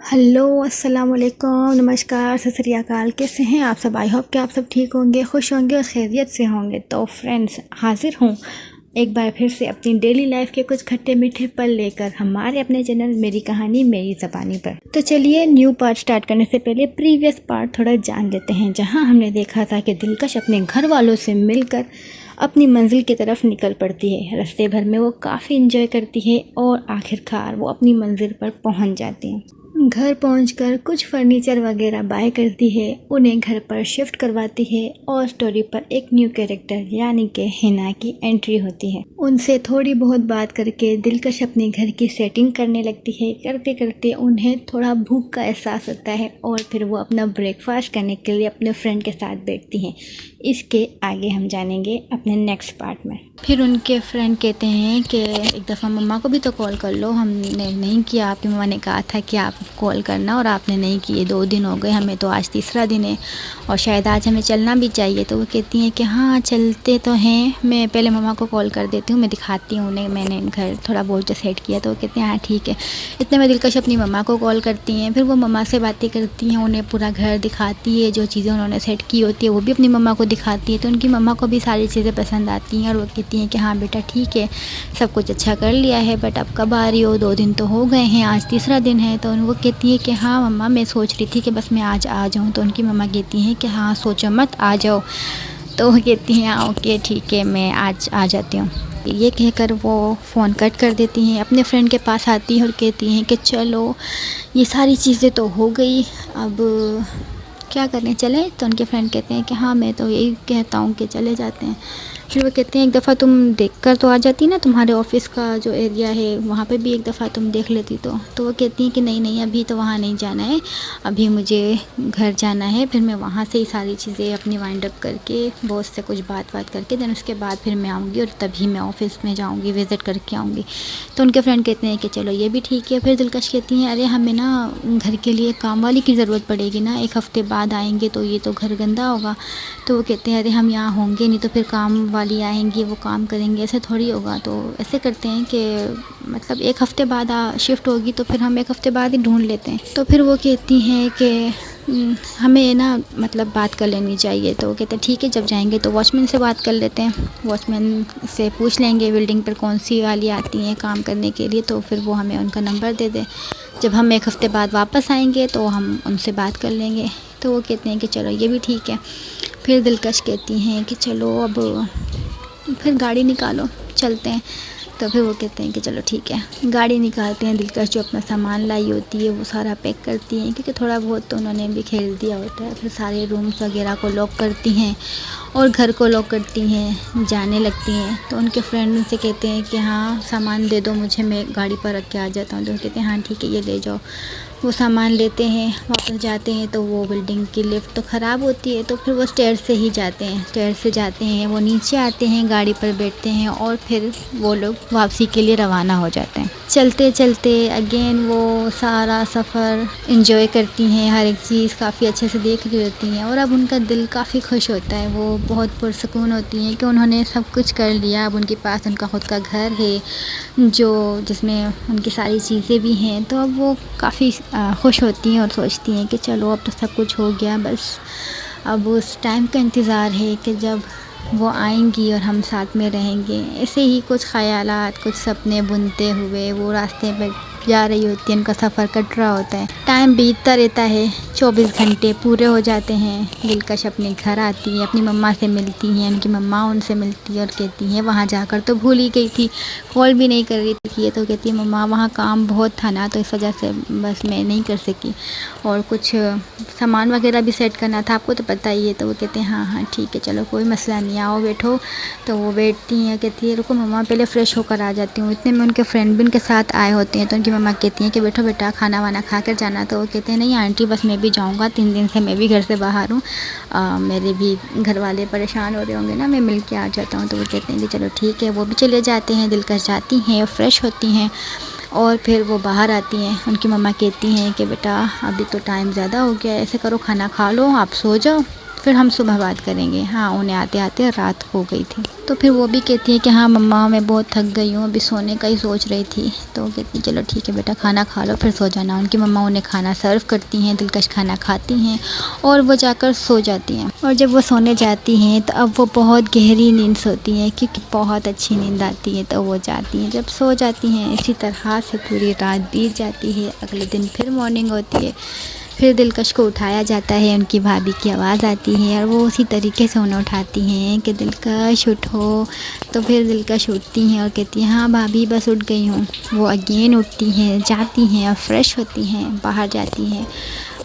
Hello अस्सलाम वालेकुम, नमस्कार, सत श्री अकाल। कैसे हैं आप सब? आई होप कि आप सब ठीक होंगे, खुश होंगे और खैरियत से होंगे। तो फ्रेंड्स, हाजिर हूँ एक बार फिर से अपनी डेली लाइफ के कुछ खट्टे मीठे पल लेकर हमारे अपने चैनल मेरी कहानी मेरी ज़बानी पर। तो चलिए न्यू पार्ट स्टार्ट करने से पहले प्रीवियस पार्ट थोड़ा जान लेते हैं, जहाँ हमने देखा था कि दिलकश अपने घर वालों से मिलकर अपनी मंजिल की तरफ निकल पड़ती है। रास्ते भर में वो काफ़ी इंजॉय करती है और आखिरकार वो अपनी मंजिल पर पहुंच जाती है। घर पहुंचकर कुछ फर्नीचर वगैरह बाय करती है, उन्हें घर पर शिफ्ट करवाती है और स्टोरी पर एक न्यू कैरेक्टर यानी कि हिना की एंट्री होती है। उनसे थोड़ी बहुत बात करके दिलकश अपने घर की सेटिंग करने लगती है। करते करते उन्हें थोड़ा भूख का एहसास होता है और फिर वो अपना ब्रेकफास्ट करने के लिए अपने फ्रेंड के साथ बैठती हैं। इसके आगे हम जानेंगे अपने नेक्स्ट पार्ट में। फिर उनके फ्रेंड कहते हैं कि एक दफ़ा मम्मा को भी तो कॉल कर लो, हमने नहीं किया, आपकी मम्मा ने कहा था कि आप कॉल करना और आपने नहीं किए। 2 दिन हो गए, हमें तो आज तीसरा दिन है और शायद आज हमें चलना भी चाहिए। तो वो कहती हैं कि हाँ चलते तो हैं, मैं पहले मम्मा को कॉल कर देती हूँ, मैं दिखाती हूँ उन्हें, मैंने घर थोड़ा बहुत जो सेट किया। तो वो कहते हैं हाँ ठीक है। इतने में दिलकश अपनी मम्मा को कॉल करती हैं। फिर वो मम्मा से बातें करती हैं, उन्हें पूरा घर दिखाती है, जो चीज़ें उन्होंने सेट की होती है वो भी अपनी मम्मा को दिखाती है। तो उनकी मम्मा को भी सारी चीज़ें पसंद आती हैं और वो कहती हैं कि हाँ बेटा ठीक है, सब कुछ अच्छा कर लिया है, बट अब कब आ रही हो? 2 दिन तो हो गए हैं, आज तीसरा दिन है। तो वो कहती है कि हाँ मम्मा, मैं सोच रही थी कि बस मैं आज आ जाऊँ। तो उनकी मम्मा कहती हैं कि हाँ सोचो मत, आ जाओ। तो वो कहती हैं हाँ ओके ठीक है, मैं आज आ जाती हूँ। ये कहकर वो फ़ोन कट कर देती हैं, अपने फ्रेंड के पास आती हैं और कहती हैं कि चलो ये सारी चीज़ें तो हो गई, अब क्या करने चलें? तो उनके फ्रेंड कहते हैं कि हाँ मैं तो यही कहता हूँ कि चले जाते हैं। फिर वो कहते हैं एक दफ़ा तुम देख कर तो आ जाती ना, तुम्हारे ऑफ़िस का जो एरिया है वहाँ पे भी एक दफ़ा तुम देख लेती। तो वो कहती हैं कि नहीं नहीं, अभी तो वहाँ नहीं जाना है, अभी मुझे घर जाना है। फिर मैं वहाँ से ही सारी चीज़ें अपनी वाइंड अप करके बॉस से कुछ बात करके देन उसके बाद फिर मैं आऊँगी और तभी मैं ऑफ़िस में जाऊँगी, विज़िट करके आऊँगी। तो उनके फ्रेंड कहते हैं कि चलो ये भी ठीक है। फिर दिलकश कहती हैं अरे हमें ना घर के लिए काम वाली की ज़रूरत पड़ेगी ना, 1 हफ़्ते बाद आएंगे तो ये तो घर गंदा होगा। तो वो कहते हैं अरे हम यहाँ होंगे नहीं तो फिर काम वाली आएंगी, वो काम करेंगे, ऐसे थोड़ी होगा। तो ऐसे करते हैं कि मतलब 1 हफ़्ते बाद शिफ्ट होगी तो फिर हम 1 हफ़्ते बाद ही ढूंढ लेते हैं। तो फिर वो कहती हैं कि हमें ना मतलब बात कर लेनी चाहिए। तो वो कहते हैं ठीक है, जब जाएंगे तो वॉचमैन से बात कर लेते हैं, वॉचमैन से पूछ लेंगे बिल्डिंग पर कौन सी वाली आती हैं काम करने के लिए, तो फिर वो हमें उनका नंबर दे दे। जब हम 1 हफ़्ते बाद वापस आएंगे तो हम उनसे बात कर लेंगे। तो वो कहते हैं कि चलो ये भी ठीक है। फिर दिलकश कहती हैं कि चलो अब फिर गाड़ी निकालो, चलते हैं। तो फिर वो कहते हैं कि चलो ठीक है, गाड़ी निकालते हैं। दिलकश जो अपना सामान लाई होती है वो सारा पैक करती हैं, क्योंकि थोड़ा बहुत तो उन्होंने भी खेल दिया होता है। फिर सारे रूम्स वगैरह को लॉक करती हैं और घर को लॉक करती हैं, जाने लगती हैं। तो उनके फ्रेंड उनसे कहते हैं कि हाँ सामान दे दो मुझे, मैं गाड़ी पर रख के आ जाता हूँ। तो कहते हैं हाँ ठीक है, ये ले जाओ। वो सामान लेते हैं, वापस जाते हैं। तो वो बिल्डिंग की लिफ्ट तो ख़राब होती है, तो फिर वो स्टेयर से ही जाते हैं। स्टेयर से जाते हैं, वो नीचे आते हैं, गाड़ी पर बैठते हैं और फिर वो लोग वापसी के लिए रवाना हो जाते हैं। चलते चलते अगेन वो सारा सफ़र एंजॉय करती हैं, हर एक चीज़ काफ़ी अच्छे से देख रही होती हैं और अब उनका दिल काफ़ी खुश होता है। वो बहुत पुरसुकून होती हैं कि उन्होंने सब कुछ कर लिया। अब उनके पास उनका खुद का घर है जो जिसमें उनकी सारी चीज़ें भी हैं। तो अब वो काफ़ी खुश होती हैं और सोचती हैं कि चलो अब तो सब कुछ हो गया, बस अब उस टाइम का इंतज़ार है कि जब वो आएंगी और हम साथ में रहेंगे। ऐसे ही कुछ ख़यालात, कुछ सपने बुनते हुए वो रास्ते पर जा रही होती है, उनका सफ़र कट रहा होता है। टाइम बीतता रहता है, 24 घंटे पूरे हो जाते हैं। दिलकश अपने घर आती है, अपनी मम्मा से मिलती हैं, उनकी मम्मा उनसे मिलती है और कहती हैं वहाँ जाकर तो भूल ही गई थी, कॉल भी नहीं कर रही थी। तो कहती है मम्मा वहाँ काम बहुत था ना, तो इस वजह से बस मैं नहीं कर सकी, और कुछ सामान वगैरह भी सेट करना था, आपको तो पता ही है। तो वो कहते हैं हाँ हाँ ठीक है, चलो कोई मसला नहीं, आओ बैठो। तो वो बैठती हैं, कहती है रुको मम्मा पहले फ़्रेश होकर आ जाती हूँ। इतने में उनके फ्रेंड भी उनके साथ आए होते हैं। तो उनकी मम्मा कहती हैं कि बैठो बेटा, खाना वाना खा कर जाना। तो वो कहते हैं नहीं आंटी, बस मैं भी जाऊँगा, 3 दिन से मैं भी घर से बाहर हूँ, मेरे भी घर वाले परेशान हो रहे होंगे ना, मैं मिल के आ जाता हूँ। तो वो कहते हैं कि चलो ठीक है, वो भी चले जाते हैं। दिलकश जाती हैं, फ्रेश होती हैं और फिर वो बाहर आती हैं। उनकी मम्मा कहती हैं कि बेटा अभी तो टाइम ज़्यादा हो गया है, ऐसे करो खाना खा लो, आप सो जाओ, फिर हम सुबह बात करेंगे। हाँ, उन्हें आते आते रात हो गई थी। तो फिर वो भी कहती है कि हाँ मम्मा, मैं बहुत थक गई हूँ, अभी सोने का ही सोच रही थी। तो वो कहती है चलो ठीक है बेटा, खाना खा लो फिर सो जाना। उनकी मम्मा उन्हें खाना सर्व करती हैं, दिलकश खाना खाती हैं और वो जाकर सो जाती हैं। और जब वो सोने जाती हैं तो अब वो बहुत गहरी नींद सोती हैं, क्योंकि बहुत अच्छी नींद आती है। तो वो जाती हैं, जब सो जाती हैं इसी तरह से पूरी रात बीत जाती है। अगले दिन फिर मॉर्निंग होती है, फिर दिलकश को उठाया जाता है, उनकी भाभी की आवाज़ आती है और वो उसी तरीके से उन्हें उठाती हैं कि दिलकश उठो। तो फिर दिलकश उठती हैं और कहती हैं हाँ भाभी, बस उठ गई हूँ। वो अगेन उठती हैं, जाती हैं और फ्रेश होती हैं, बाहर जाती हैं,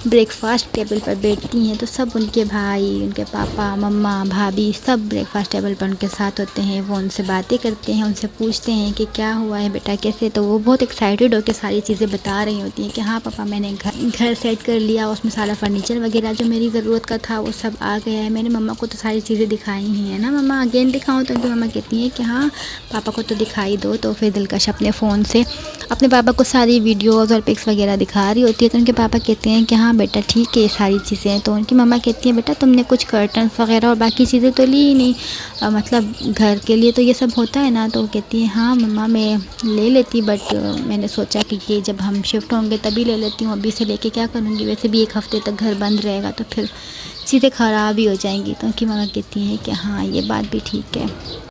ब्रेकफास्ट टेबल पर बैठती हैं। तो सब उनके भाई, उनके पापा, मम्मा, भाभी सब ब्रेकफास्ट टेबल पर उनके साथ होते हैं। वो उनसे बातें करते हैं, उनसे पूछते हैं कि क्या हुआ है बेटा, कैसे। तो वो बहुत एक्साइटेड होकर सारी चीज़ें बता रही होती हैं कि हाँ पापा, मैंने घर सेट कर लिया, उसमें सारा फर्नीचर वगैरह जो मेरी ज़रूरत का था वो सब आ गया है। मैंने मम्मा को तो सारी चीज़ें दिखाई ही है ना मम्मा, अगेन दिखाऊँ? तो उनकी मम्मा कहती हैं कि हाँ पापा को तो दिखाई दो। तो फिर दिलकश अपने फ़ोन से अपने पापा को सारी वीडियोज़ और पिक्स वगैरह दिखा रही होती है। तो उनके पापा कहते हैं कि हाँ बेटा ठीक है, ये सारी चीज़ें। तो उनकी मम्मा कहती है बेटा तुमने कुछ कर्टन्स वगैरह और बाकी चीज़ें तो ली ही नहीं, मतलब घर के लिए तो ये सब होता है ना। तो वो कहती है हाँ मम्मा, मैं ले लेती, बट मैंने सोचा कि ये जब हम शिफ्ट होंगे तभी ले लेती हूँ, अभी से लेके क्या करूँगी, वैसे भी 1 हफ़्ते तक घर बंद रहेगा तो फिर चीज़ें ख़राब ही हो जाएंगी। तो उनकी मम्मा कहती है कि हाँ ये बात भी ठीक है।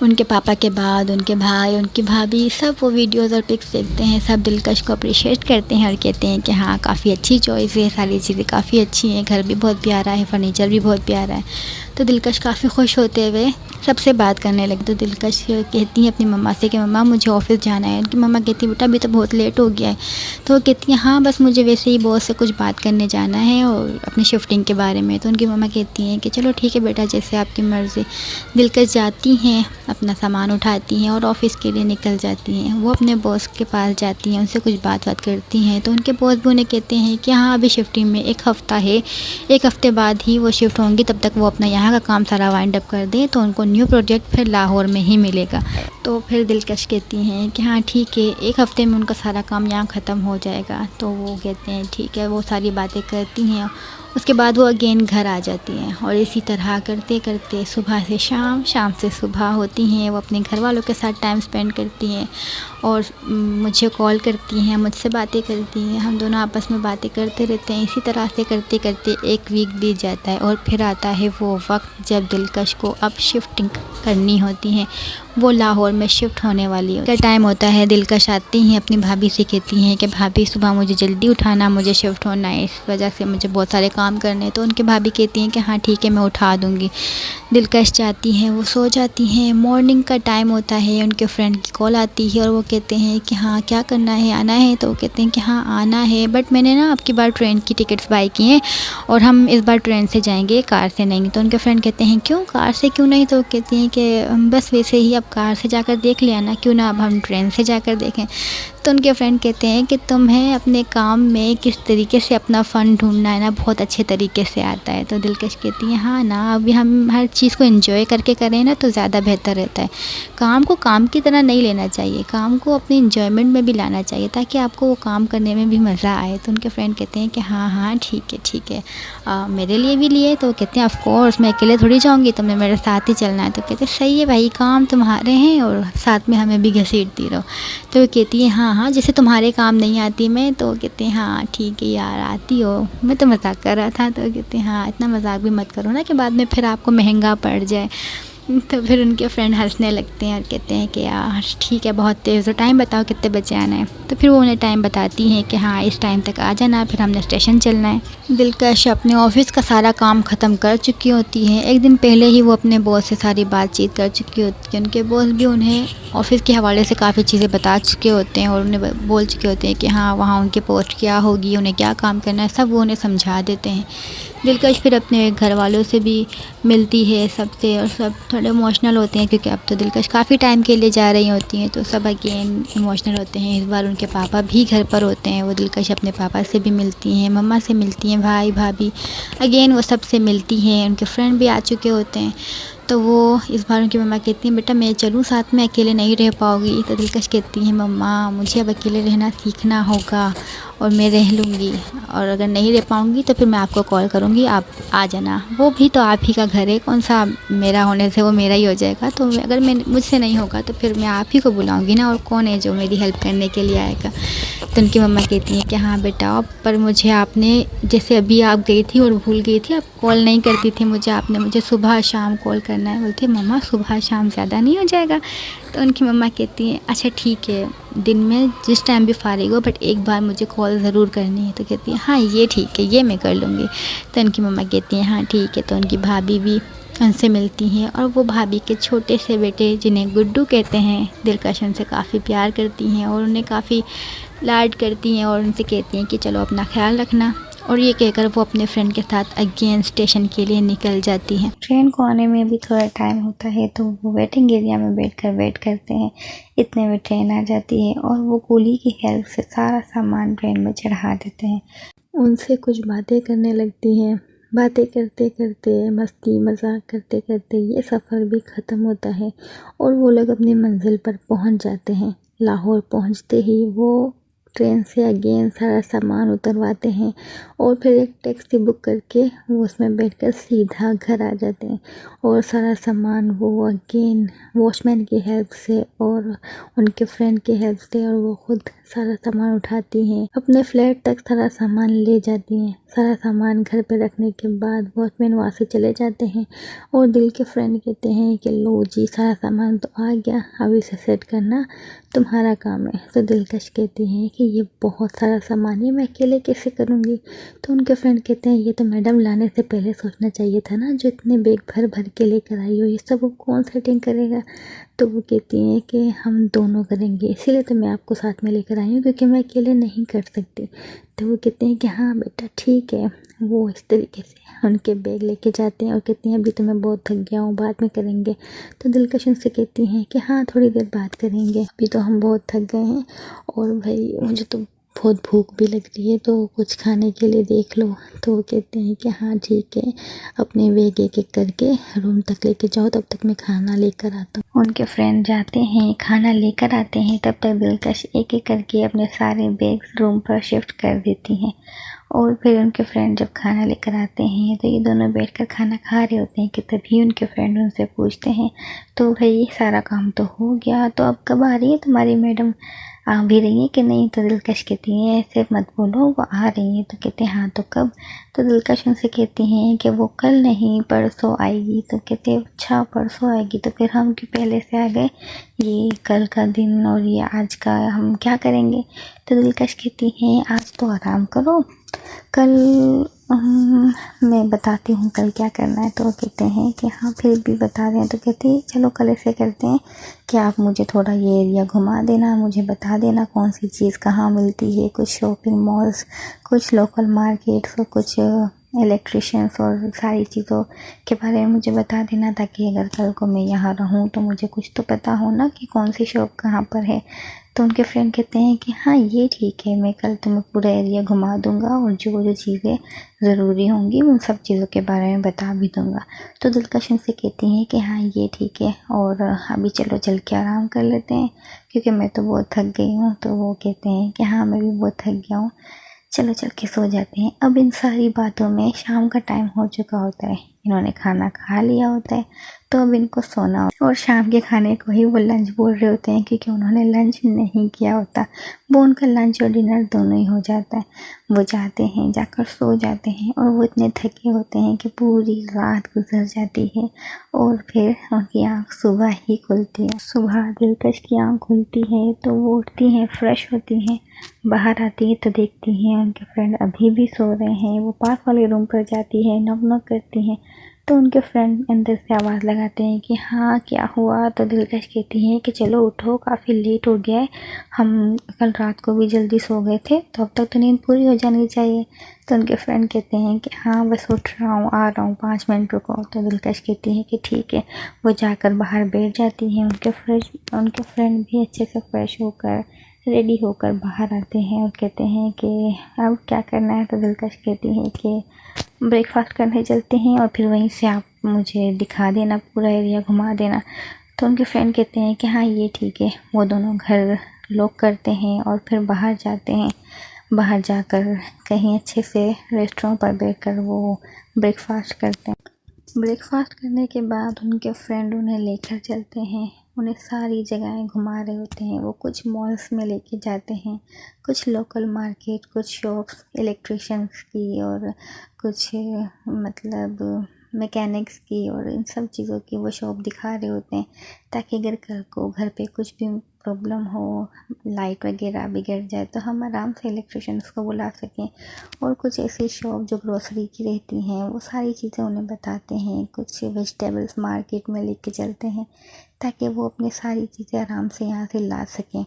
उनके पापा के बाद उनके भाई, उनकी भाभी सब वो वीडियोज़ और पिक्स देखते हैं, सब दिलकश को अप्रिशिएट करते हैं और कहते हैं कि हाँ काफ़ी अच्छी चॉइस है, सारी चीज़ें काफ़ी अच्छी हैं, घर भी बहुत प्यारा है, फर्नीचर भी बहुत प्यारा है। तो दिलकश काफ़ी खुश होते हुए सबसे बात करने लगे। तो दिलकश कहती है अपनी मम्मा से कि मम्मा मुझे ऑफ़िस जाना है। उनकी मम्मा कहती है बेटा अभी तो बहुत लेट हो गया है। तो वो कहती है हाँ बस मुझे वैसे ही बॉस से कुछ बात करने जाना है और अपनी शिफ्टिंग के बारे में। तो उनकी मम्मा कहती हैं कि चलो ठीक है बेटा, जैसे आपकी मर्ज़ी। दिलकश जाती हैं, अपना सामान उठाती हैं और ऑफ़िस के लिए निकल जाती हैं। वो अपने बॉस के पास जाती हैं, उनसे कुछ बात करती हैं। तो उनके बॉस भी उन्हें कहते हैं कि हाँ अभी शिफ्टिंग में 1 हफ़्ता है, 1 हफ़्ते बाद ही वो शिफ्ट होंगी, तब तक वो अपना यहाँ का काम सारा वाइंड अप कर दें, तो उनको न्यू प्रोजेक्ट फिर लाहौर में ही मिलेगा। तो फिर दिलकश कहती हैं कि हाँ ठीक है, 1 हफ़्ते में उनका सारा काम यहाँ ख़त्म हो जाएगा। तो वो कहते हैं ठीक है, वो सारी बातें करती हैं। उसके बाद वो अगेन घर आ जाती हैं और इसी तरह करते करते सुबह से शाम, शाम से सुबह होती हैं। वो अपने घर वालों के साथ टाइम स्पेंड करती हैं और मुझे कॉल करती हैं, मुझसे बातें करती हैं, हम दोनों आपस में बातें करते रहते हैं। इसी तरह से करते करते 1 वीक बीत जाता है और फिर आता है वो वक्त जब दिलकश को अब शिफ्टिंग करनी होती है। वो लाहौर में शिफ्ट होने वाली है, टाइम होता है। दिलकश आती हैं, अपनी भाभी से कहती हैं कि भाभी सुबह मुझे जल्दी उठाना, मुझे शिफ्ट होना है, इस वजह से मुझे बहुत सारे काम करने हैं। तो उनकी भाभी कहती हैं कि हाँ ठीक है, मैं उठा दूँगी। दिलकश जाती हैं, वो सो जाती हैं। मॉर्निंग का टाइम होता है, उनके फ्रेंड की कॉल आती है और वो कहते हैं कि हाँ क्या करना है, आना है? तो वो कहते हैं कि हाँ आना है, बट मैंने ना आपकी बार ट्रेन की टिकट्स बाई की हैं और हम इस बार ट्रेन से जाएंगे, कार से नहीं। तो उनके फ्रेंड कहते हैं क्यों, कार से क्यों नहीं? तो वो कहती हैं कि बस वैसे ही, अब कार से जाकर देख लिया ना, क्यों ना अब हम ट्रेन से जाकर देखें। तो उनके फ्रेंड कहते हैं कि तुम्हें अपने काम में किस तरीके से अपना फ़न ढूंढना है ना, बहुत अच्छे तरीके से आता है। तो दिलकश कहती है हाँ ना, अभी हम हर चीज़ को एंजॉय करके करें ना तो ज़्यादा बेहतर रहता है। काम को काम की तरह नहीं लेना चाहिए, काम को अपने एंजॉयमेंट में भी लाना चाहिए ताकि आपको वो काम करने में भी मज़ा आए। तो उनके फ्रेंड कहते हैं कि हाँ हाँ ठीक है, मेरे लिए भी लिए? तो कहते हैं ऑफ़ कोर्स, मैं अकेले थोड़ी जाऊँगी, तुम्हें मेरे साथ ही चलना है। तो कहते हैं सही है भाई, काम तुम्हारे हैं और साथ में हमें भी घसीटती रहो। तो वो कहती है हाँ जैसे तुम्हारे काम नहीं आती मैं। तो कहते हैं हाँ ठीक है यार, आती हो, मैं तो मजाक कर रहा था। तो कहते हैं हाँ इतना मजाक भी मत करो ना कि बाद में फिर आपको महंगा पड़ जाए। तो फिर उनके फ्रेंड हंसने लगते हैं और कहते हैं कि यार ठीक है, बहुत तेज़ हो, टाइम बताओ कितने बजे आना है। तो फिर वो उन्हें टाइम बताती हैं कि हाँ इस टाइम तक आ जाना, फिर हमने स्टेशन चलना है। दिलकश अपने ऑफ़िस का सारा काम ख़त्म कर चुकी होती है। एक दिन पहले ही वो अपने बॉस से सारी बातचीत कर चुकी होती है। उनके बॉस भी उन्हें ऑफ़िस के हवाले से काफ़ी चीज़ें बता चुके होते हैं और उन्हें बोल चुके होते हैं कि हाँ वहाँ उनकी पोस्ट क्या होगी, उन्हें क्या काम करना है, सब वो उन्हें समझा देते हैं। दिलकश फिर अपने घर वालों से भी मिलती है सबसे, और सब थोड़े इमोशनल होते हैं क्योंकि अब तो दिलकश काफ़ी टाइम के लिए जा रही होती हैं, तो सब अगेन इमोशनल होते हैं। इस बार उनके पापा भी घर पर होते हैं। वो दिलकश अपने पापा से भी मिलती हैं, मम्मा से मिलती हैं, भाई भाभी अगेन वो सब से मिलती हैं। उनके फ्रेंड भी आ चुके होते हैं। तो वो इस बार उनकी मम्मा कहती हैं बेटा मैं चलूँ साथ में, अकेले नहीं रह पाओगी। तो दिलकश कहती हैं मम्मा मुझे अब अकेले रहना सीखना होगा और मैं रह लूँगी, और अगर नहीं रह पाऊँगी तो फिर मैं आपको कॉल करूँगी, आप आ जाना। वो भी तो आप ही का घर है, कौन सा मेरा होने से वो मेरा ही हो जाएगा। तो अगर मैं मुझसे नहीं होगा तो फिर मैं आप ही को बुलाऊँगी ना, और कौन है जो मेरी हेल्प करने के लिए आएगा। तो उनकी मम्मा कहती हैं कि हाँ बेटा, पर मुझे आपने जैसे अभी आप गई थी और भूल गई थी, आप कॉल नहीं करती थी मुझे, आपने मुझे सुबह शाम कॉल करना है। बोलती मम्मा सुबह शाम ज़्यादा नहीं हो जाएगा। तो उनकी मम्मा कहती हैं अच्छा ठीक है, दिन में जिस टाइम भी फारिग हो, बट एक बार मुझे कॉल ज़रूर करनी है। तो कहती है हाँ ये ठीक है, ये मैं कर लूँगी। तो उनकी मम्मा कहती हैं हाँ ठीक है। तो उनकी भाभी भी उनसे मिलती हैं, और वो भाभी के छोटे से बेटे जिन्हें गुड्डू कहते हैं, दिलकश उनसे काफ़ी प्यार करती हैं और उन्हें काफ़ी लाड करती हैं, और उनसे कहती हैं कि चलो अपना ख्याल रखना। और ये कहकर वो अपने फ्रेंड के साथ अगेन स्टेशन के लिए निकल जाती हैं। ट्रेन को आने में भी थोड़ा टाइम होता है, तो वो वेटिंग एरिया में बैठकर वेट करते हैं। इतने में ट्रेन आ जाती है और वो कूली की हेल्प से सारा सामान ट्रेन में चढ़ा देते हैं। उनसे कुछ बातें करने लगती हैं। बातें करते करते, मस्ती मजाक करते करते ये सफ़र भी ख़त्म होता है और वो लोग अपनी मंजिल पर पहुंच जाते हैं। लाहौर पहुंचते ही वो ट्रेन से अगेन सारा सामान उतरवाते हैं और फिर एक टैक्सी बुक करके वो उसमें बैठकर सीधा घर आ जाते हैं। और सारा सामान वो अगेन वॉचमैन की हेल्प से और उनके फ्रेंड की हेल्प से, और वो खुद सारा सामान उठाती हैं, अपने फ्लैट तक सारा सामान ले जाती हैं। सारा सामान घर पे रखने के बाद वॉचमैन वहाँ से चले जाते हैं और दिल के फ्रेंड कहते हैं कि लो जी सारा सामान तो आ गया, अब इसे सेट करना तुम्हारा काम है। तो दिलकश कहती हैं कि ये बहुत सारा सामान है, मैं अकेले कैसे करूँगी। तो उनके फ्रेंड कहते हैं ये तो मैडम लाने से पहले सोचना चाहिए था ना, जो इतने बैग भर भर के लेकर आई हो, ये सब वो कौन सेटिंग करेगा। तो वो कहती हैं कि हम दोनों करेंगे, इसीलिए तो मैं आपको साथ में लेकर आई हूँ, क्योंकि मैं अकेले नहीं कर सकती। तो वो कहते हैं कि हाँ बेटा ठीक है। वो इस तरीके से उनके बैग लेके जाते हैं और कहते हैं अभी तो मैं बहुत थक गया हूँ, बाद में करेंगे। तो दिलकश उनसे कहती हैं कि हाँ थोड़ी देर बात करेंगे, अभी तो हम बहुत थक गए हैं और भाई मुझे तो बहुत भूख भी लग रही है, तो कुछ खाने के लिए देख लो। तो वो कहते हैं कि हाँ ठीक है, अपने बैग एक एक करके रूम तक लेके जाओ, तब तक मैं खाना लेकर आता हूँ। उनके फ्रेंड जाते हैं, खाना लेकर आते हैं, तब तक दिलकश एक एक करके अपने सारे बैग रूम पर शिफ्ट कर देती हैं। और फिर उनके फ्रेंड जब खाना लेकर आते हैं तो ये दोनों बैठकर खाना खा रहे होते हैं कि तभी उनके फ्रेंड उनसे पूछते हैं तो भाई सारा काम तो हो गया, तो अब कब आ रही है तुम्हारी मैडम, आ भी रही है कि नहीं। तो दिलकश कहती है ऐसे मत बोलो, वो आ रही है। तो कहते हैं हाँ तो कब। तो दिलकश उनसे कहती हैं कि वो कल नहीं परसों आएगी। तो कहते हैं अच्छा परसों आएगी, तो फिर हम क्यों पहले से आ गए, ये कल का दिन और ये आज का हम क्या करेंगे। तो दिलकश कहती हैं आज तो आराम करो, कल मैं बताती हूँ कल क्या करना है। तो वो कहते हैं कि हाँ फिर भी बता दें। तो कहते हैं चलो कल ऐसे करते हैं कि आप मुझे थोड़ा ये एरिया घुमा देना, मुझे बता देना कौन सी चीज़ कहाँ मिलती है, कुछ शॉपिंग मॉल्स, कुछ लोकल मार्केट्स और कुछ इलेक्ट्रिशियंस, और सारी चीज़ों के बारे में मुझे बता देना, ताकि अगर कल को मैं यहाँ रहूँ तो मुझे कुछ तो पता हो ना कि कौन सी शॉप कहाँ पर है। तो उनके फ्रेंड कहते हैं कि हाँ ये ठीक है, मैं कल तुम्हें पूरा एरिया घुमा दूँगा और जो जो चीज़ें ज़रूरी होंगी उन सब चीज़ों के बारे में बता भी दूँगा। तो दिलकश उनसे कहती हैं कि हाँ ये ठीक है, और अभी चलो चल के आराम कर लेते हैं, क्योंकि मैं तो बहुत थक गई हूँ। तो वो कहते हैं कि हाँ मैं भी बहुत थक गया हूँ, चलो चल के सो जाते हैं। अब इन सारी बातों में शाम का टाइम हो चुका होता है, इन्होंने खाना खा लिया होता है, तो अब इनको सोना होता है। और शाम के खाने को ही वो लंच बोल रहे होते हैं, क्योंकि उन्होंने लंच नहीं किया होता। वो उनका लंच और डिनर दोनों ही हो जाता है। वो जाते हैं, जाकर सो जाते हैं, और वो इतने थके होते हैं कि पूरी रात गुजर जाती है और फिर उनकी आँख सुबह ही खुलती है। सुबह दिलकश की आँख खुलती है तो वो उठती हैं, फ्रेश होती हैं, बाहर आती है तो देखती हैं उनके फ्रेंड अभी भी सो रहे हैं। वो पास वाले रूम पर जाती है, नॉक नॉक करती हैं, तो उनके फ्रेंड अंदर से आवाज़ लगाते हैं कि हाँ क्या हुआ। तो दिलकश कहती हैं कि चलो उठो, काफ़ी लेट हो गया है, हम कल रात को भी जल्दी सो गए थे, तो अब तक तो नींद पूरी हो जानी चाहिए। तो उनके फ्रेंड कहते हैं कि हाँ बस उठ रहा हूँ, आ रहा हूँ, 5 मिनट रुको। तो दिलकश कहती है कि ठीक है। वो जाकर बाहर बैठ जाती हैं। उनके फ्रेंड भी अच्छे से फ्रेश होकर रेडी होकर बाहर आते हैं और कहते हैं कि अब क्या करना है। तो दिलकश कहती है कि ब्रेकफास्ट करने चलते हैं और फिर वहीं से आप मुझे दिखा देना, पूरा एरिया घुमा देना। तो उनके फ्रेंड कहते हैं कि हाँ ये ठीक है। वो दोनों घर लॉक करते हैं और फिर बाहर जाते हैं। बाहर जाकर कहीं अच्छे से रेस्टोरेंट पर बैठकर वो ब्रेकफास्ट करते हैं। ब्रेकफास्ट करने के बाद उनके फ्रेंड उन्हें लेकर चलते हैं, उन्हें सारी जगहें घुमा रहे होते हैं। वो कुछ मॉल्स में लेके जाते हैं, कुछ लोकल मार्केट, कुछ शॉप्स इलेक्ट्रिशियंस की और कुछ मतलब मैकेनिक्स की और इन सब चीज़ों की वो शॉप दिखा रहे होते हैं, ताकि अगर कल को घर पे कुछ भी प्रॉब्लम हो, लाइट वगैरह बिगड़ जाए तो हम आराम से इलेक्ट्रिशियंस को बुला सकें। और कुछ ऐसी शॉप जो ग्रोसरी की रहती हैं वो सारी चीज़ें उन्हें बताते हैं। कुछ वेजिटेबल्स मार्केट में लेके चलते हैं ताकि वो अपनी सारी चीज़ें आराम से यहाँ से ला सकें।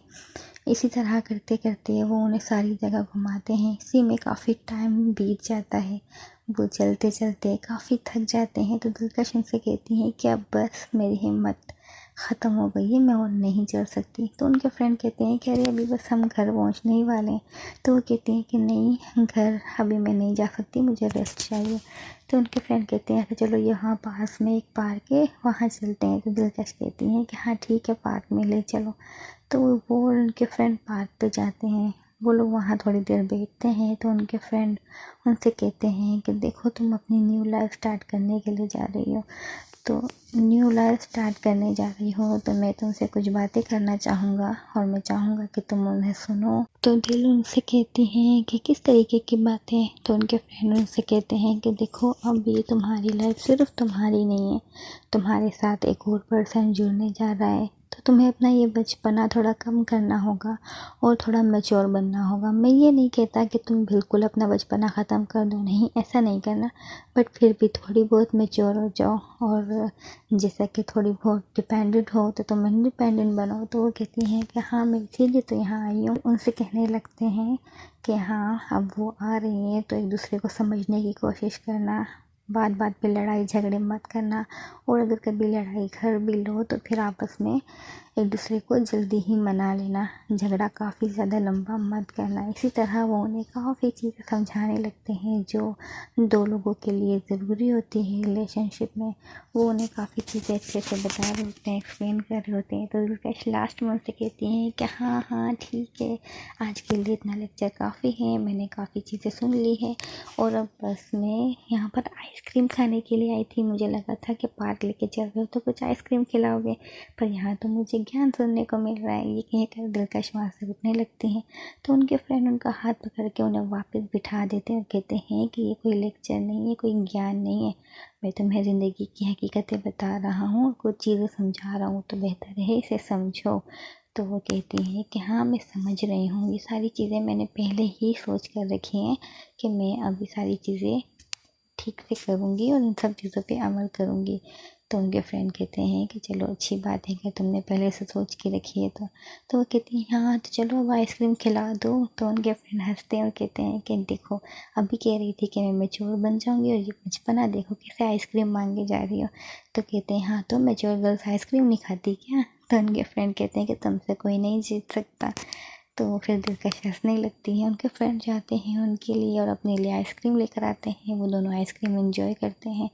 इसी तरह करते करते वो उन्हें सारी जगह घुमाते हैं। इसी में काफ़ी टाइम बीत जाता है। वो चलते चलते काफ़ी थक जाते हैं तो दिलकश उनसे कहती हैं कि अब बस मेरी हिम्मत ख़त्म हो गई है, मैं और नहीं चल सकती। तो उनके फ्रेंड कहते हैं कि अरे अभी बस हम घर पहुंचने ही वाले हैं। तो वो कहती हैं कि नहीं, घर अभी मैं नहीं जा सकती, मुझे रेस्ट चाहिए। तो उनके फ्रेंड कहते हैं अच्छा चलो यहाँ पास में एक पार्क है, वहाँ चलते हैं। तो दिलकश कहती हैं कि हाँ ठीक है, पार्क में ले चलो। तो वो और उनके फ्रेंड पार्क पे जाते हैं। वो लोग वहाँ थोड़ी देर बैठते हैं। तो उनके फ्रेंड उनसे कहते हैं कि देखो तुम अपनी न्यू लाइफ स्टार्ट करने के लिए जा रही हो, तो न्यू लाइफ स्टार्ट करने जा रही हो तो मैं तुमसे कुछ बातें करना चाहूँगा और मैं चाहूँगा कि तुम उन्हें सुनो। तो दिल उनसे कहती हैं कि किस तरीके की बातें। तो उनके फ्रेंड उनसे कहते हैं कि देखो अब ये तुम्हारी लाइफ सिर्फ तुम्हारी नहीं है, तुम्हारे साथ एक और पर्सन जुड़ने जा रहा है। तो तुम्हें अपना ये बचपना थोड़ा कम करना होगा और थोड़ा मैच्योर बनना होगा। मैं ये नहीं कहता कि तुम बिल्कुल अपना बचपना ख़त्म कर दो, नहीं ऐसा नहीं करना, बट फिर भी थोड़ी बहुत मैच्योर हो जाओ और जैसा कि थोड़ी बहुत डिपेंडेंट हो तो तुम इंडिपेंडेंट बनो। तो वो कहती हैं कि हाँ मैं इसीलिए तो यहाँ आई हूँ। उनसे कहने लगते हैं कि हाँ अब वो आ रही हैं तो एक दूसरे को समझने की कोशिश करना, बात बात पे लड़ाई झगड़े मत करना, और अगर कभी लड़ाई घर भी लो तो फिर आपस में एक दूसरे को जल्दी ही मना लेना, झगड़ा काफ़ी ज़्यादा लंबा मत करना। इसी तरह वो उन्हें काफ़ी चीज़ें समझाने लगते हैं जो दो लोगों के लिए ज़रूरी होती है रिलेशनशिप में। वो उन्हें काफ़ी चीज़ें अच्छे से बता रहे होते हैं, एक्सप्लेन कर रहे होते हैं। तो दिलकश लास्ट में उनसे कहती हैं कि हाँ हाँ ठीक है, आज के लिए इतना लेक्चर काफ़ी है, मैंने काफ़ी चीज़ें सुन ली है और अब बस मैं यहाँ पर आइसक्रीम खाने के लिए आई थी। मुझे लगा था कि पार्क लेके चल रहे हो तो कुछ आइसक्रीम खिलाओगे, पर यहाँ तो मुझे ज्ञान सुनने को मिल रहा है। ये कहकर दिलकश वहाँ से उठने लगती हैं। तो उनके फ्रेंड उनका हाथ पकड़ के उन्हें वापस बिठा देते हैं और कहते हैं कि ये कोई लेक्चर नहीं है, कोई ज्ञान नहीं है, मैं तुम्हें ज़िंदगी की हकीकतें बता रहा हूँ और कुछ चीज़ें समझा रहा हूँ, तो बेहतर है इसे समझो। तो वो कहती है कि हाँ मैं समझ रही हूँ, ये सारी चीज़ें मैंने पहले ही सोच कर रखी हैं कि मैं अब ये सारी चीज़ें ठीक से करूँगी और इन सब चीज़ों पे अमल करूँगी। तो उनके फ्रेंड कहते हैं कि चलो अच्छी बात है कि तुमने पहले से सोच के रखी है। तो वो कहती हैं हाँ तो चलो अब आइसक्रीम खिला दो। तो उनके फ्रेंड हंसते हैं और कहते हैं कि देखो अभी कह रही थी कि मैं मैच्योर बन जाऊँगी और ये बचपना देखो कैसे आइसक्रीम मांगे जा रही हो। तो कहते हैं हाँ तो मैच्योर गर्ल्स आइसक्रीम नहीं खाती क्या। तो उनके फ्रेंड कहते हैं कि तुमसे कोई नहीं जीत सकता। तो फिर दिलकश हंसने लगती है। उनके फ्रेंड जाते हैं उनके लिए और अपने लिए आइसक्रीम लेकर आते हैं। वो दोनों आइसक्रीम एंजॉय करते हैं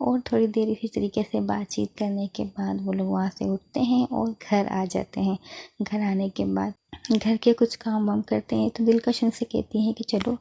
और थोड़ी देर इसी तरीके से बातचीत करने के बाद वो लोग वहाँ से उठते हैं और घर आ जाते हैं। घर आने के बाद घर के कुछ काम वाम करते हैं। तो दिलकश उनसे कहती हैं कि चलो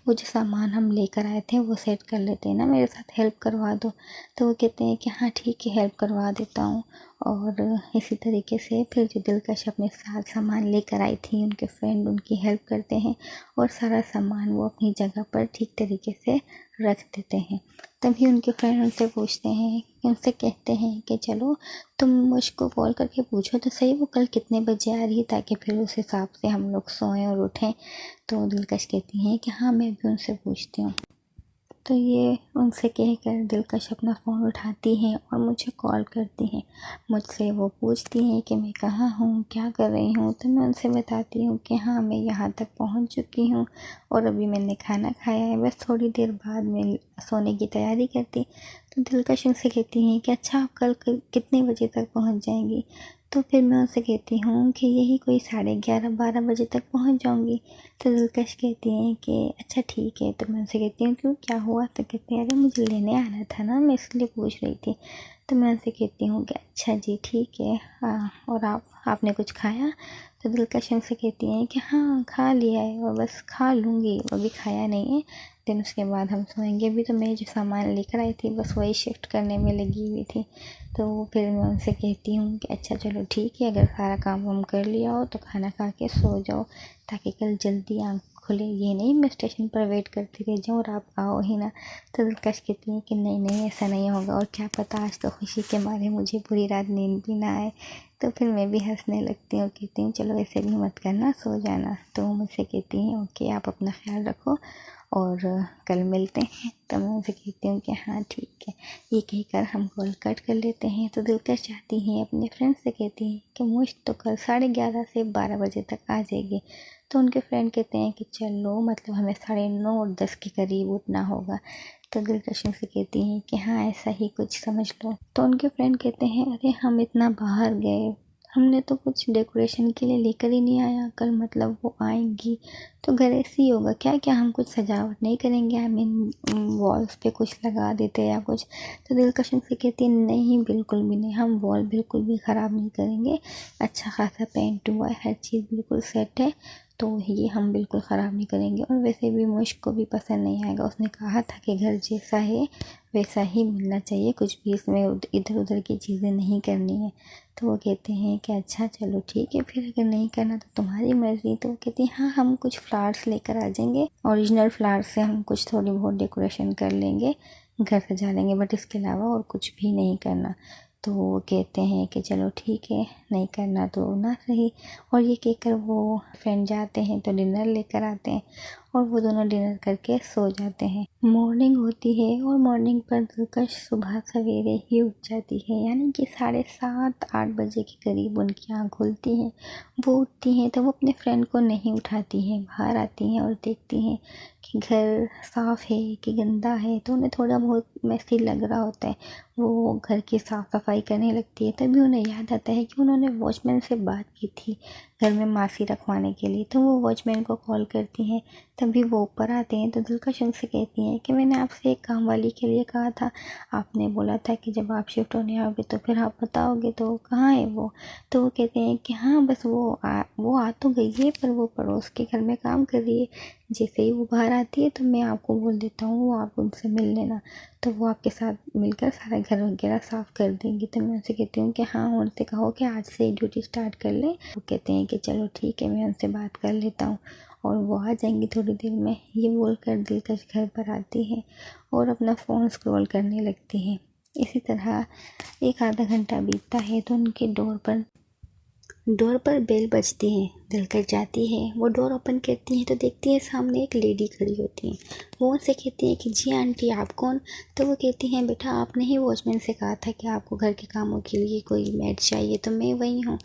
वो जो सामान हम लेकर आए थे वो सेट कर लेते हैं ना, मेरे साथ हेल्प करवा दो। तो वो कहते हैं कि हाँ ठीक है हेल्प करवा देता हूँ। और इसी तरीके से फिर जो दिलकश अपने साथ सामान लेकर आई थी उनके फ्रेंड उनकी हेल्प करते हैं और सारा सामान वो अपनी जगह पर ठीक तरीके से रख देते हैं। तभी उनके फ्रेंड उनसे पूछते हैं, उनसे कहते हैं कि चलो तुम मुझको कॉल करके पूछो तो सही वो कल कितने बजे आ रही है, ताकि फिर उस हिसाब से हम लोग सोएं और उठें। तो दिलकश कहती हैं कि हाँ मैं भी उनसे पूछती हूँ। तो ये उनसे कहकर दिलकश अपना फ़ोन उठाती हैं और मुझे कॉल करती हैं। मुझसे वो पूछती हैं कि मैं कहाँ हूँ, क्या कर रही हूँ। तो मैं उनसे बताती हूँ कि हाँ मैं यहाँ तक पहुँच चुकी हूँ और अभी मैंने खाना खाया है, बस थोड़ी देर बाद मैं सोने की तैयारी करती। तो दिलकश उनसे कहती हैं कि अच्छा आप कल कितने बजे तक पहुँच जाएंगी। तो फिर मैं उनसे कहती हूँ कि यही कोई 11:30-12 बजे तक पहुँच जाऊँगी। तो दिलकश कहती हैं कि अच्छा ठीक है। तो मैं उनसे कहती हूँ क्यों, क्या हुआ? तो कहती हैं अरे मुझे लेने आना था ना, मैं इसलिए पूछ रही थी। तो मैं उनसे कहती हूँ कि अच्छा जी ठीक है। और आपने कुछ खाया? तो दिलकश उनसे कहती हैं कि हाँ खा लिया है, और बस खा लूँगी, अभी खाया नहीं है। देन उसके बाद हम सोएंगे। अभी तो मैं जो सामान लेकर आई थी बस वही शिफ्ट करने में लगी हुई थी। तो फिर मैं उनसे कहती हूँ कि अच्छा चलो ठीक है, अगर सारा काम वाम कर लिया हो तो खाना खा के सो जाओ, ताकि कल जल्दी आँख खुले। ये नहीं मैं स्टेशन पर वेट करती रह जाऊँ और आप आओ ही ना। तो दिलकश कहती है कि नहीं नहीं ऐसा नहीं होगा, और क्या पता आज तो खुशी के मारे मुझे पूरी रात नींद भी ना आए। तो फिर मैं भी हंसने लगती हूँ, कहती हूँ चलो ऐसे भी मत करना, सो जाना। तो वो मुझसे कहती हैं ओके, आप अपना ख्याल रखो और कल मिलते हैं। तो मैं उनसे कहती हूँ कि हाँ ठीक है। ये कहकर हम कॉल कट कर लेते हैं। तो दिलकश चाहती हैं, अपने फ्रेंड से कहती हैं कि मुझ तो कल 11:30 से 12 बजे तक आ जाएगी। तो उनके फ्रेंड कहते हैं कि चलो मतलब हमें 9:30 और 10 के करीब उठना होगा। तो दिलकश उनसे कहती हैं कि हाँ ऐसा ही कुछ समझ लो। तो उनके फ्रेंड कहते हैं अरे हम इतना बाहर गए, हमने तो कुछ डेकोरेशन के लिए लेकर ही नहीं आया, कल मतलब वो आएंगी तो घर ऐसे ही होगा क्या, क्या हम कुछ सजावट नहीं करेंगे? आई मीन वॉल्स पे कुछ लगा देते या कुछ। तो दिलकश से कहती है नहीं बिल्कुल भी नहीं, हम वॉल बिल्कुल भी ख़राब नहीं करेंगे, अच्छा खासा पेंट हुआ है, हर चीज़ बिल्कुल सेट है, तो ये हम बिल्कुल ख़राब नहीं करेंगे। और वैसे भी मुश्क को भी पसंद नहीं आएगा, उसने कहा था कि घर जैसा है वैसा ही मिलना चाहिए, कुछ भी इसमें इधर उधर की चीज़ें नहीं करनी है। तो वो कहते हैं कि अच्छा चलो ठीक है, फिर अगर नहीं करना तो तुम्हारी मर्ज़ी। तो वो कहती हैं हाँ हम कुछ फ्लावर्स लेकर आ जाएंगे, ओरिजिनल फ्लावर्स से हम कुछ थोड़ी बहुत डेकोरेशन कर लेंगे, घर सजा लेंगे, बट इसके अलावा और कुछ भी नहीं करना। तो वो कहते हैं कि चलो ठीक है, नहीं करना तो ना सही। और ये कहकर वो फ्रेंड जाते हैं तो डिनर लेकर आते हैं, और वो दोनों डिनर करके सो जाते हैं। मॉर्निंग होती है और मॉर्निंग पर दिलकश सुबह सवेरे ही उठ जाती है, यानी कि 7:30-8 बजे के करीब उनकी आँख खुलती है। वो उठती हैं तो वो अपने फ्रेंड को नहीं उठाती हैं, बाहर आती हैं और देखती हैं कि घर साफ़ है कि गंदा है। तो उन्हें थोड़ा बहुत मैसी लग रहा होता है, वो घर की साफ़ सफाई करने लगती है। तभी उन्हें याद आता है कि उन्होंने वॉचमैन से बात की थी घर में मासी रखवाने के लिए। तो वो वॉचमैन को कॉल करती हैं, तभी वो ऊपर आते हैं। तो दिलकश उनसे कहती हैं कि मैंने आपसे एक काम वाली के लिए कहा था, आपने बोला था कि जब आप शिफ्ट होने आओगे तो फिर आप बताओगे, तो कहाँ है वो? तो वो कहते हैं कि हाँ बस वो आ तो गई है, पर वो पड़ोस के घर में काम कर रही है, जैसे ही वो बाहर आती है तो मैं आपको बोल देता हूँ, वो आप उनसे मिल लेना, तो वो आपके साथ मिलकर सारा घर वगैरह साफ़ कर देंगी। तो मैं उनसे कहती हूँ कि हाँ उनसे कहो कि आज से ही ड्यूटी स्टार्ट कर लें। वो कहते हैं कि चलो ठीक है, मैं उनसे बात कर लेता हूँ, और वो आ जाएंगी थोड़ी देर में। ये बोलकर दिलकश घर पर आती है और अपना फ़ोन स्क्रॉल करने लगती है। इसी तरह एक आधा घंटा बीतता है तो उनके डोर पर बेल बजती है। दिलकश जाती है, वो डोर ओपन करती है तो देखती है सामने एक लेडी खड़ी होती है। वो उनसे कहती है कि जी आंटी आप कौन? तो वो कहती हैं बेटा आपने ही वॉचमैन से कहा था कि आपको घर के कामों के लिए कोई मेड चाहिए, तो मैं वही हूँ।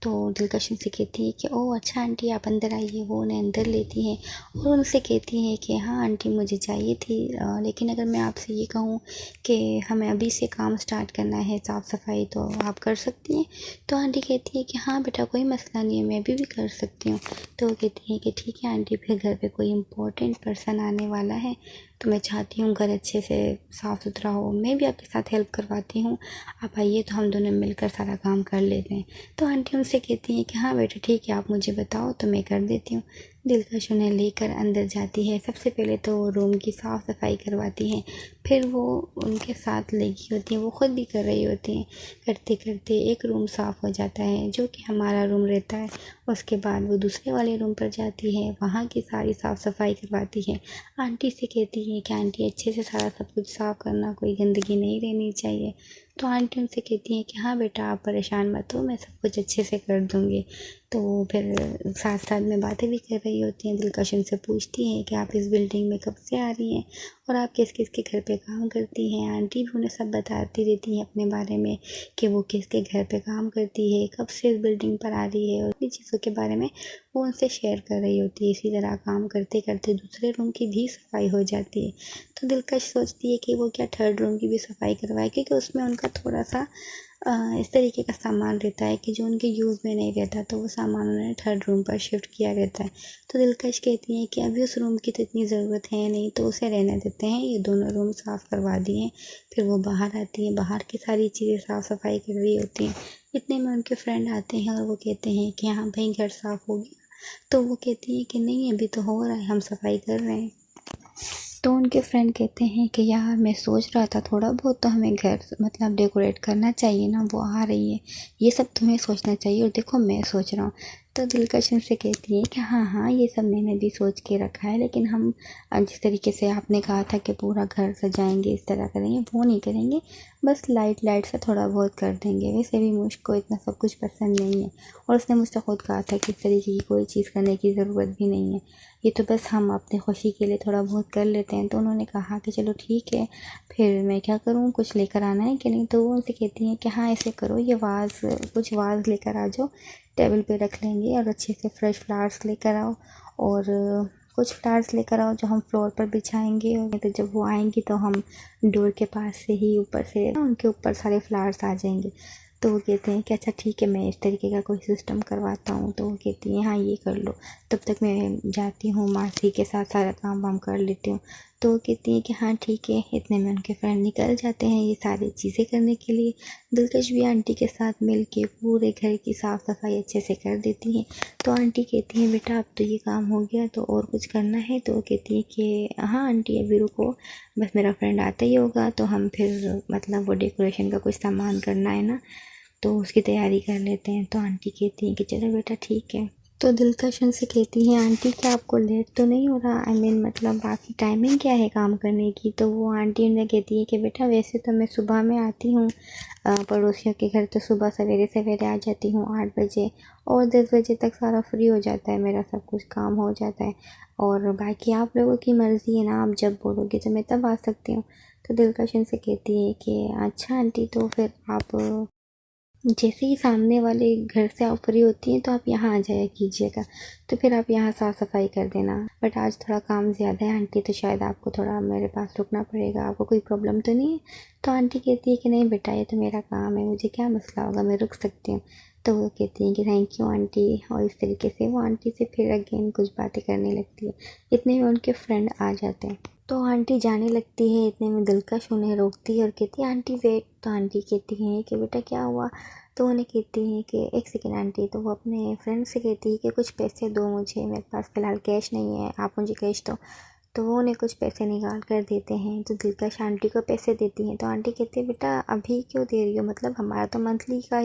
तो दिलकश उनसे कहती है कि ओह अच्छा आंटी आप अंदर आइए। वो उन्हें अंदर लेती हैं और उनसे कहती हैं कि हाँ आंटी मुझे चाहिए थी, लेकिन अगर मैं आपसे ये कहूँ कि हमें अभी से काम स्टार्ट करना है साफ़ सफाई, तो आप कर सकती हैं? तो आंटी कहती है कि हाँ बेटा कोई मसला नहीं है, मैं भी कर सकती हूँ। तो वो कहती है कि ठीक है आंटी, फिर घर पे कोई इम्पोर्टेंट पर्सन आने वाला है, तो मैं चाहती हूँ घर अच्छे से साफ़ सुथरा हो, मैं भी आपके साथ हेल्प करवाती हूँ, आप आइए तो हम दोनों मिलकर सारा काम कर लेते हैं। तो आंटी उनसे कहती हैं कि हाँ बेटा ठीक है, आप मुझे बताओ तो मैं कर देती हूँ। दिलकश उन्हें लेकर अंदर जाती है। सबसे पहले तो वो रूम की साफ़ सफाई करवाती हैं, फिर वो उनके साथ लगी होती हैं, वो ख़ुद भी कर रही होती हैं। करते करते एक रूम साफ़ हो जाता है जो कि हमारा रूम रहता है। उसके बाद वो दूसरे वाले रूम पर जाती है, वहाँ की सारी साफ़ सफाई करवाती है। आंटी से कहती है कि आंटी अच्छे से सारा सब कुछ साफ़ करना, कोई गंदगी नहीं रहनी चाहिए। तो आंटी उनसे कहती हैं कि हाँ बेटा आप परेशान मत हो, मैं सब कुछ अच्छे से कर दूँगी। तो फिर साथ साथ में बातें भी कर रही होती हैं। दिलकश उनसे पूछती हैं कि आप इस बिल्डिंग में कब से आ रही हैं और आप किस किस के घर पे काम करती हैं। आंटी भी उन्हें सब बताती रहती हैं अपने बारे में कि वो किसके घर पे काम करती है, कब से इस बिल्डिंग पर आ रही है, और भी चीज़ों के बारे में वो उनसे शेयर कर रही होती है। इसी तरह काम करते करते दूसरे रूम की भी सफाई हो जाती है। तो दिलकश सोचती है कि वो क्या थर्ड रूम की भी सफाई करवाए, क्योंकि उसमें उनका थोड़ा सा इस तरीके का सामान रहता है कि जो उनके यूज़ में नहीं रहता, तो वो सामान उन्होंने थर्ड रूम पर शिफ्ट किया रहता है। तो दिलकश कहती हैं कि अभी उस रूम की तो इतनी ज़रूरत है नहीं, तो उसे रहने देते हैं, ये दोनों रूम साफ़ करवा दिए। फिर वो बाहर आती हैं, बाहर की सारी चीज़ें साफ़ सफाई कर रही होती हैं। इतने में उनके फ्रेंड आते हैं और वो कहते हैं कि हाँ भाई, घर साफ़ हो गया। तो वो कहती हैं कि नहीं, अभी तो हो रहा है, हम सफाई कर रहे हैं। तो उनके फ्रेंड कहते हैं कि यार, मैं सोच रहा था थोड़ा बहुत तो हमें घर मतलब डेकोरेट करना चाहिए ना, वो आ रही है, ये सब तुम्हें सोचना चाहिए, और देखो मैं सोच रहा हूँ। तो दिलकश उनसे कहती है कि हाँ हाँ, ये सब मैंने भी सोच के रखा है, लेकिन हम जिस तरीके से आपने कहा था कि पूरा घर सजाएंगे, इस तरह करेंगे, वो नहीं करेंगे, बस लाइट से थोड़ा बहुत कर देंगे। वैसे भी मुझको इतना सब कुछ पसंद नहीं है, और उसने मुझसे खुद कहा था कि इस तरीके की कोई चीज़ करने की ज़रूरत भी नहीं है, ये तो बस हम अपनी खुशी के लिए थोड़ा बहुत कर लेते हैं। तो उन्होंने कहा कि चलो ठीक है, फिर मैं क्या करूँ, कुछ लेकर आना है कि नहीं। तो वो उनसे कहती हैं कि हाँ ऐसे करो, ये कुछ वाज लेकर आ जाओ, टेबल पे रख लेंगे, और अच्छे से फ्रेश फ्लावर्स लेकर आओ, और कुछ फ्लावर्स लेकर आओ जो हम फ्लोर पर बिछाएंगे। और तो जब वो आएंगी तो हम डोर के पास से ही ऊपर से उनके ऊपर सारे फ्लावर्स आ जाएंगे। तो वो कहते हैं कि अच्छा ठीक है, मैं इस तरीके का कोई सिस्टम करवाता हूँ। तो वो कहती हैं हाँ ये कर लो, तब तक मैं जाती हूँ मासी के साथ सारा काम वाम कर लेती हूँ। तो वो कहती हैं कि हाँ ठीक है। इतने में उनके फ्रेंड निकल जाते हैं ये सारी चीज़ें करने के लिए। दिलकश भी आंटी के साथ मिल के पूरे घर की साफ़ सफाई अच्छे से कर देती हैं। तो आंटी कहती हैं बेटा, अब तो ये काम हो गया, तो और कुछ करना है। तो वो कहती है कि हाँ आंटी, अभी रुको, बस मेरा फ्रेंड आता ही होगा, तो हम फिर मतलब वो डेकोरेशन का कुछ सामान करना है ना, तो उसकी तैयारी कर लेते हैं। तो आंटी कहती हैं कि चलो बेटा ठीक है। तो दिलकश उनसे कहती है आंटी, क्या आपको लेट तो नहीं हो रहा, आई मीन मतलब बाकी टाइमिंग क्या है काम करने की। तो वो आंटी उन्हें कहती है कि बेटा वैसे तो मैं सुबह में आती हूँ पड़ोसियों के घर, तो सुबह सवेरे सवेरे आ जाती हूँ 8 बजे, और 10 बजे तक सारा फ्री हो जाता है, मेरा सब कुछ काम हो जाता है, और बाकी आप लोगों की मर्ज़ी है ना, आप जब बोलोगे तो मैं तब आ सकती हूँ। तो दिलकश उनसे कहती है कि अच्छा आंटी, तो फिर आप जैसे ही सामने वाले घर से आप फ्री होती हैं तो आप यहाँ आ जाया कीजिएगा, तो फिर आप यहाँ साफ़ सफाई कर देना। बट आज थोड़ा काम ज़्यादा है आंटी, तो शायद आपको थोड़ा मेरे पास रुकना पड़ेगा, आपको कोई प्रॉब्लम तो नहीं है। तो आंटी कहती है कि नहीं बेटा, ये तो मेरा काम है, मुझे क्या मसला होगा, मैं रुक सकती हूँ। तो वो कहती हैं कि थैंक यू आंटी, और इस तरीके से वो आंटी से फिर अगेन कुछ बातें करने लगती है। इतने में उनके फ्रेंड आ जाते हैं। तो आंटी जाने लगती है, इतने में दिलकश उन्हें रोकती है और कहती है आंटी वेट। तो आंटी कहती हैं कि बेटा क्या हुआ। तो उन्हें कहती हैं कि एक सेकेंड आंटी। तो वो अपने फ्रेंड से कहती है कि कुछ पैसे दो मुझे, मेरे पास फ़िलहाल कैश नहीं है, आप मुझे कैश दो। तो वो उन्हें कुछ पैसे निकाल कर देते हैं। तो दिलकश आंटी को पैसे देती हैं। तो आंटी कहती है बेटा अभी क्यों दे रही हो, मतलब हमारा तो मंथली का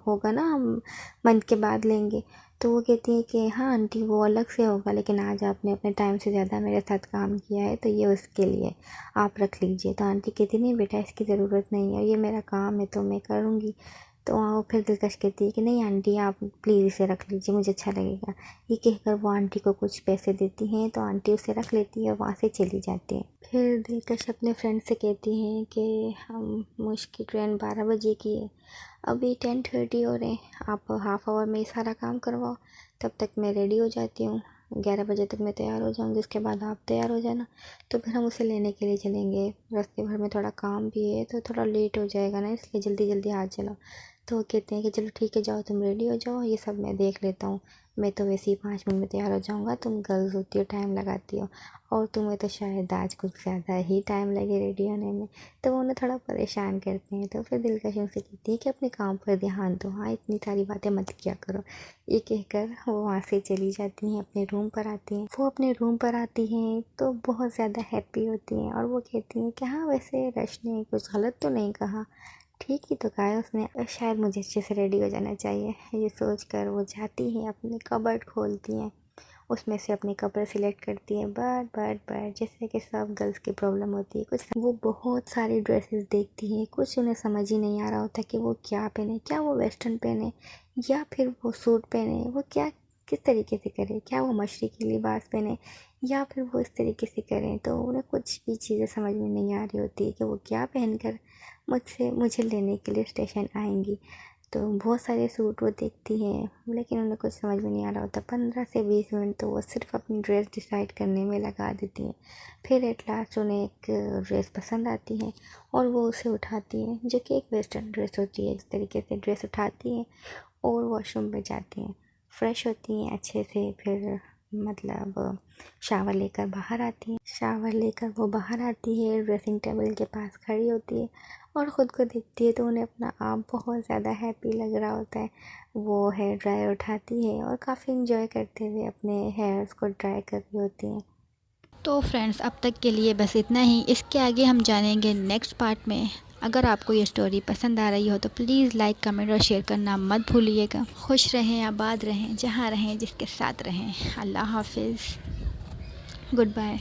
होगा ना, हम मंथ के बाद लेंगे। तो वो कहती है कि हाँ आंटी, वो अलग से होगा, लेकिन आज आपने अपने टाइम से ज़्यादा मेरे साथ काम किया है, तो ये उसके लिए आप रख लीजिए। तो आंटी कहती नहीं बेटा, इसकी ज़रूरत नहीं है, ये मेरा काम है तो मैं करूँगी। तो फिर दिलकश कहती है कि नहीं आंटी, आप प्लीज़ इसे रख लीजिए, मुझे अच्छा लगेगा। ये कहकर वो आंटी को कुछ पैसे देती हैं। तो आंटी उसे रख लेती है और वहाँ से चली जाती है। फिर दिलकश अपने फ्रेंड से कहती हैं कि हम मुझकी ट्रेन 12 बजे की है, अभी 10:30 हो रहे हैं, आप हाफ़ आवर में ये सारा काम करवाओ, तब तक मैं रेडी हो जाती हूँ, 11 बजे तक मैं तैयार हो जाऊँगी, उसके बाद आप तैयार हो जाना। तो फिर हम उसे लेने के लिए चलेंगे, रास्ते भर में थोड़ा काम भी है, तो थोड़ा लेट हो जाएगा ना, इसलिए जल्दी जल्दी आ चलो। तो वो कहते हैं कि चलो ठीक है, जाओ तुम रेडी हो जाओ, ये सब मैं देख लेता हूँ, मैं तो वैसे ही 5 मिनट में तैयार हो जाऊँगा, तुम गर्ल्स होती हो, टाइम लगाती हो, और तुम्हें तो शायद आज कुछ ज़्यादा ही टाइम लगे रेडी होने में। तो वो उन्हें थोड़ा परेशान करते हैं। तो फिर दिलकश उनसे कहती है कि अपने काम पर ध्यान दो, हाँ इतनी सारी बातें मत किया करो। ये कहकर वो वहाँ से चली जाती हैं, अपने रूम पर आती हैं। वो अपने रूम पर आती हैं तो बहुत ज़्यादा हैप्पी होती हैं, और वो कहती हैं कि हाँ वैसे रश ने कुछ गलत तो नहीं कहा, ठीक ही तो कहा है उसने, शायद मुझे अच्छे से रेडी हो जाना चाहिए। ये सोच कर वो जाती हैं, अपने कबर्ड खोलती हैं, उसमें से अपने कपड़े सिलेक्ट करती हैं, बट जैसे कि सब गर्ल्स की प्रॉब्लम होती है। कुछ वो बहुत सारी ड्रेसेस देखती हैं, कुछ उन्हें समझ ही नहीं आ रहा होता कि वो क्या पहने, क्या वो वेस्टर्न पहने या फिर वो सूट पहने, वो क्या किस तरीके से करें, क्या वो मशरक़ी लिबास पहने या फिर वो इस तरीके से करें। तो उन्हें कुछ भी चीज़ें समझ में नहीं आ रही होती कि वो क्या पहनकर मुझे लेने के लिए स्टेशन आएंगी। तो बहुत सारे सूट वो देखती हैं लेकिन उन्हें कुछ समझ में नहीं आ रहा होता। 15 से 20 मिनट तो वो सिर्फ अपनी ड्रेस डिसाइड करने में लगा देती हैं। फिर एट लास्ट उन्हें एक ड्रेस पसंद आती है और वो उसे उठाती हैं, जो कि एक वेस्टर्न ड्रेस होती है। इस तरीके से ड्रेस उठाती हैं और वॉशरूम पे जाती हैं, फ्रेश होती हैं अच्छे से। फिर मतलब शावर लेकर बाहर आती हैं। शावर लेकर वो बाहर आती है, ड्रेसिंग टेबल के पास खड़ी होती है और ख़ुद को देखती है तो उन्हें अपना आप बहुत ज़्यादा हैप्पी लग रहा होता है। वो हेयर ड्रायर उठाती है और काफ़ी इंजॉय करते हुए अपने हेयर्स को ड्राई कर रही होती हैं। तो फ्रेंड्स, अब तक के लिए बस इतना ही। इसके आगे हम जानेंगे नेक्स्ट पार्ट में। अगर आपको ये स्टोरी पसंद आ रही हो तो प्लीज़ लाइक, कमेंट और शेयर करना मत भूलिएगा। खुश रहें, आबाद रहें, जहाँ रहें, जिसके साथ रहें। अल्लाह हाफिज़, गुड बाय।